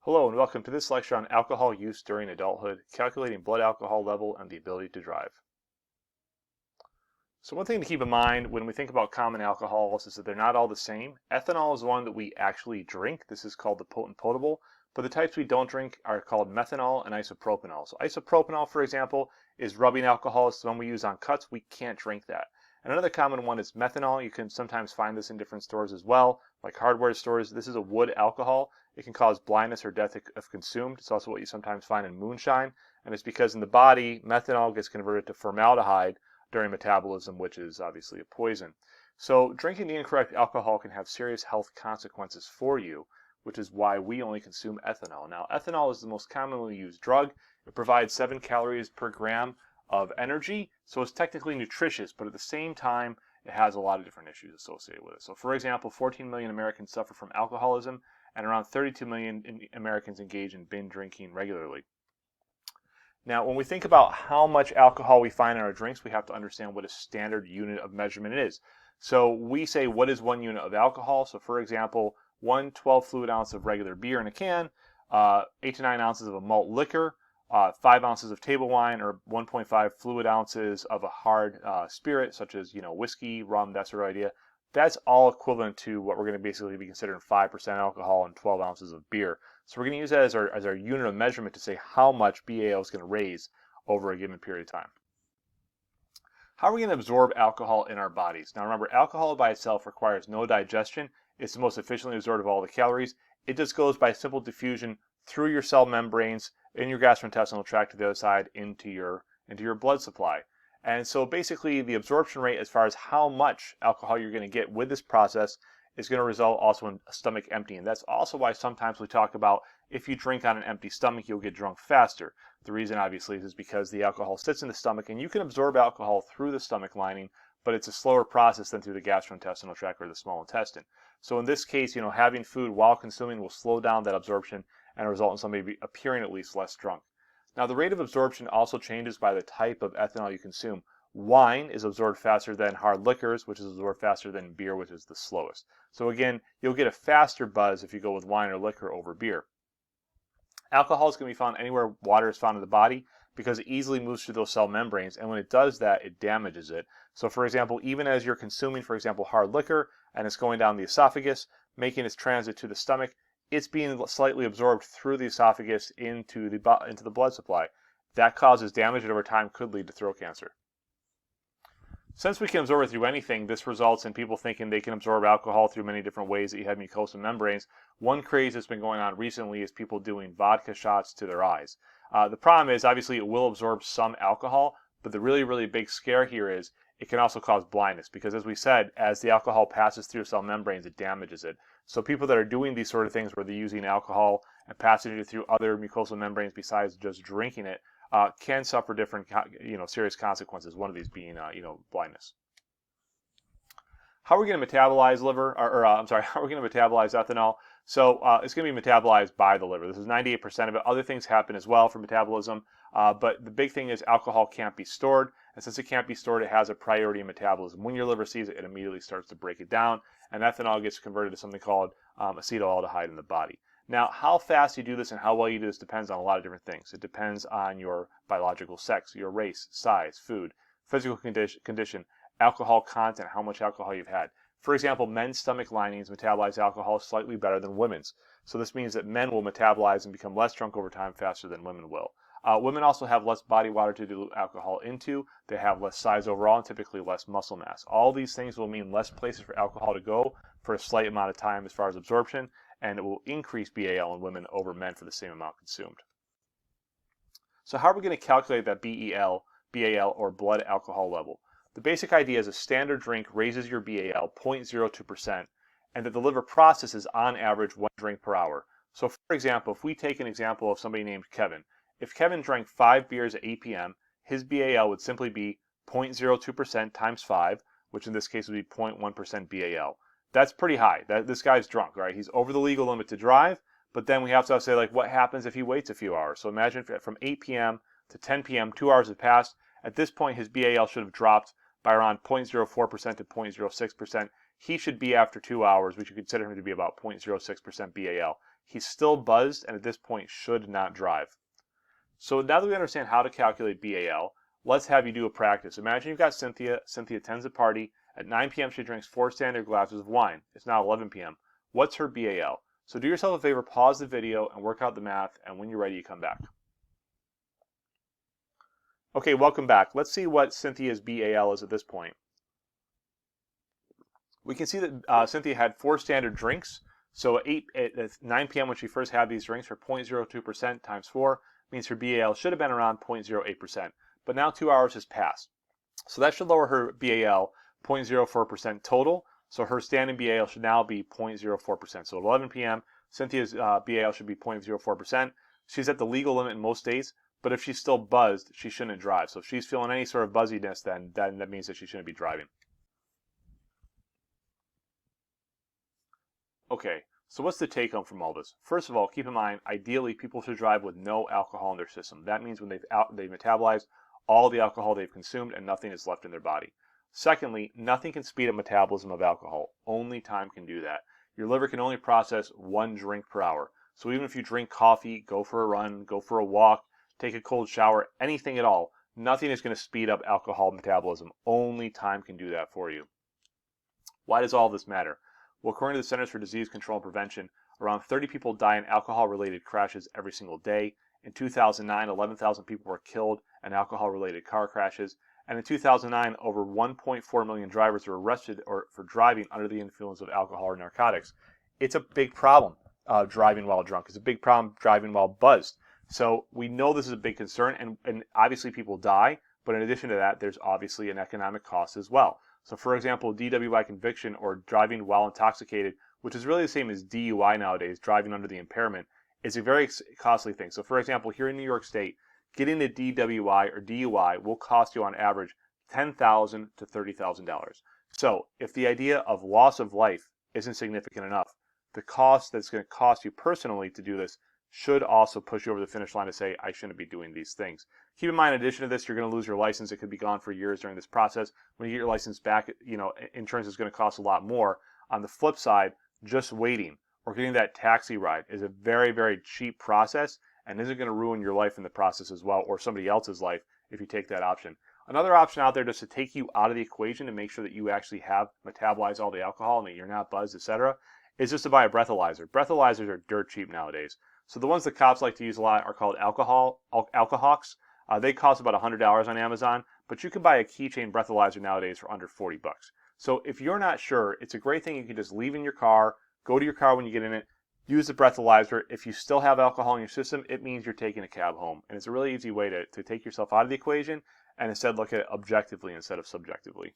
Hello and welcome to this lecture on alcohol use during adulthood, calculating blood alcohol level and the ability to drive. So one thing to keep in mind when we think about common alcohols is that they're not all the same. Ethanol is one that we actually drink. This is called the potent potable, but the types we don't drink are called methanol and isopropanol. So isopropanol, for example, is rubbing alcohol. It's the one we use on cuts. We can't drink that. And another common one is methanol. You can sometimes find this in different stores as well, like hardware stores. This is a wood alcohol. It can cause blindness or death if consumed. It's also what you sometimes find in moonshine. And it's because in the body, methanol gets converted to formaldehyde during metabolism, which is obviously a poison. So drinking the incorrect alcohol can have serious health consequences for you, which is why we only consume ethanol. Now, ethanol is the most commonly used drug. It provides 7 calories per gram of energy, so it's technically nutritious, but at the same time, it has a lot of different issues associated with it. So for example, 14 million Americans suffer from alcoholism, and around 32 million Americans engage in binge drinking regularly. Now, when we think about how much alcohol we find in our drinks, we have to understand what a standard unit of measurement is. So we say, what is 1 unit of alcohol? So for example, 1 12 fluid ounce of regular beer in a can, 8 to 9 ounces of a malt liquor, 5 ounces of table wine, or 1.5 fluid ounces of a hard spirit, such as whiskey, rum, that sort of idea. That's all equivalent to what we're going to basically be considering 5% alcohol and 12 ounces of beer. So we're going to use that as our unit of measurement to say how much BAL is going to raise over a given period of time. How are we going to absorb alcohol in our bodies? Now remember, alcohol by itself requires no digestion. It's the most efficiently absorbed of all the calories. It just goes by simple diffusion through your cell membranes in your gastrointestinal tract to the other side into your blood supply. And so basically the absorption rate as far as how much alcohol you're going to get with this process is going to result also in a stomach emptying. That's also why sometimes we talk about if you drink on an empty stomach, you'll get drunk faster. The reason obviously is because the alcohol sits in the stomach and you can absorb alcohol through the stomach lining, but it's a slower process than through the gastrointestinal tract or the small intestine. So in this case, having food while consuming will slow down that absorption and result in somebody appearing at least less drunk. Now the rate of absorption also changes by the type of ethanol you consume. Wine is absorbed faster than hard liquors, which is absorbed faster than beer, which is the slowest. So again, you'll get a faster buzz if you go with wine or liquor over beer. Alcohol is going to be found anywhere water is found in the body because it easily moves through those cell membranes, and when it does that, it damages it. So for example, even as you're consuming, for example, hard liquor, and it's going down the esophagus, making its transit to the stomach, it's being slightly absorbed through the esophagus into the blood supply. That causes damage and over time could lead to throat cancer. Since we can absorb it through anything, this results in people thinking they can absorb alcohol through many different ways that you have mucosal membranes. One craze that's been going on recently is people doing vodka shots to their eyes. The problem is obviously it will absorb some alcohol, but the really, really big scare here is it can also cause blindness because, as we said, as the alcohol passes through cell membranes, it damages it. So people that are doing these sort of things where they're using alcohol and passing it through other mucosal membranes besides just drinking it can suffer different, serious consequences. One of these being, blindness. How are we going to metabolize how are we going to metabolize ethanol? So it's going to be metabolized by the liver. This is 98% of it. Other things happen as well for metabolism, but the big thing is alcohol can't be stored, and since it can't be stored, it has a priority in metabolism. When your liver sees it, it immediately starts to break it down, and ethanol gets converted to something called acetaldehyde in the body. Now, how fast you do this and how well you do this depends on a lot of different things. It depends on your biological sex, your race, size, food, physical condition, alcohol content, how much alcohol you've had. For example, men's stomach linings metabolize alcohol slightly better than women's. So this means that men will metabolize and become less drunk over time faster than women will. Women also have less body water to dilute alcohol into. They have less size overall and typically less muscle mass. All these things will mean less places for alcohol to go for a slight amount of time as far as absorption, and it will increase BAL in women over men for the same amount consumed. So how are we going to calculate that BAL, or blood alcohol level? The basic idea is a standard drink raises your BAL 0.02%, and that the liver processes on average 1 drink per hour. So for example, if we take an example of somebody named Kevin, if Kevin drank 5 beers at 8 p.m., his BAL would simply be 0.02% times 5, which in this case would be 0.1% BAL. That's pretty high. This guy's drunk, right? He's over the legal limit to drive, but then we have to say, like, what happens if he waits a few hours? So imagine from 8 p.m. to 10 p.m., 2 hours have passed. At this point, his BAL should have dropped by around 0.04% to 0.06%. he should be, after 2 hours, we should consider him to be about 0.06% BAL. He's still buzzed and at this point should not drive. So now that we understand how to calculate BAL, let's have you do a practice. Imagine you've got Cynthia. Cynthia attends a party. At 9 p.m. she drinks 4 standard glasses of wine. It's now 11 p.m. What's her BAL? So do yourself a favor, pause the video and work out the math, and when you're ready, you come back. Okay, welcome back. Let's see what Cynthia's BAL is at this point. We can see that Cynthia had 4 standard drinks. So at 9 p.m. when she first had these drinks, her 0.02% times 4 means her BAL should have been around 0.08%. But now 2 hours has passed. So that should lower her BAL 0.04% total. So her standing BAL should now be 0.04%. So at 11 p.m., Cynthia's BAL should be 0.04%. She's at the legal limit in most states, but if she's still buzzed, she shouldn't drive. So if she's feeling any sort of buzziness, then that means that she shouldn't be driving. Okay, so what's the take home from all this? First of all, keep in mind, ideally, people should drive with no alcohol in their system. That means when they've metabolized all the alcohol they've consumed and nothing is left in their body. Secondly, nothing can speed up metabolism of alcohol. Only time can do that. Your liver can only process 1 drink per hour. So even if you drink coffee, go for a run, go for a walk, take a cold shower, anything at all, nothing is going to speed up alcohol metabolism. Only time can do that for you. Why does all this matter? Well, according to the Centers for Disease Control and Prevention, around 30 people die in alcohol-related crashes every single day. In 2009, 11,000 people were killed in alcohol-related car crashes. And in 2009, over 1.4 million drivers were arrested for driving under the influence of alcohol or narcotics. It's a big problem, driving while drunk. It's a big problem driving while buzzed. So we know this is a big concern, and obviously people die. But in addition to that, there's obviously an economic cost as well. So for example, DWI conviction or driving while intoxicated, which is really the same as DUI nowadays, driving under the impairment, is a very costly thing. So for example, here in New York State, getting a DWI or DUI will cost you on average $10,000 to $30,000. So if the idea of loss of life isn't significant enough, the cost that's going to cost you personally to do this should also push you over the finish line to say, I shouldn't be doing these things. Keep in mind, in addition to this, you're going to lose your license. It could be gone for years during this process. When you get your license back, insurance is going to cost a lot more. On the flip side, just waiting or getting that taxi ride is a very, very cheap process and isn't going to ruin your life in the process as well, or somebody else's life if you take that option. Another option out there just to take you out of the equation to make sure that you actually have metabolized all the alcohol and that you're not buzzed, etc., is just to buy a breathalyzer. Breathalyzers are dirt cheap nowadays. So the ones the cops like to use a lot are called Alcohawks. They cost about $100 on Amazon, but you can buy a keychain breathalyzer nowadays for under 40 bucks. So if you're not sure, it's a great thing you can just leave in your car, go to your car when you get in it, use the breathalyzer. If you still have alcohol in your system, it means you're taking a cab home. And it's a really easy way to take yourself out of the equation and instead look at it objectively instead of subjectively.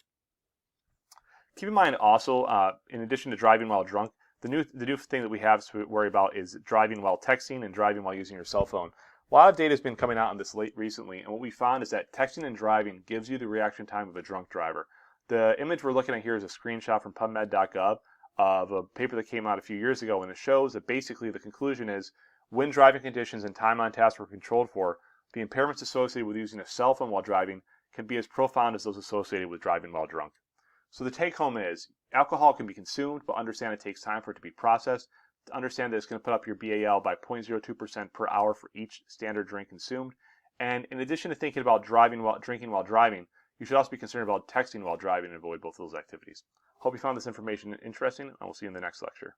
Keep in mind also, in addition to driving while drunk, the new thing that we have to worry about is driving while texting and driving while using your cell phone. A lot of data has been coming out on this recently, and what we found is that texting and driving gives you the reaction time of a drunk driver. The image we're looking at here is a screenshot from PubMed.gov of a paper that came out a few years ago, and it shows that basically the conclusion is when driving conditions and time on task were controlled for, the impairments associated with using a cell phone while driving can be as profound as those associated with driving while drunk. So the take home is alcohol can be consumed, but understand it takes time for it to be processed. To understand that it's going to put up your BAL by 0.02% per hour for each standard drink consumed. And in addition to thinking about drinking while driving, you should also be concerned about texting while driving and avoid both of those activities. Hope you found this information interesting, and we'll see you in the next lecture.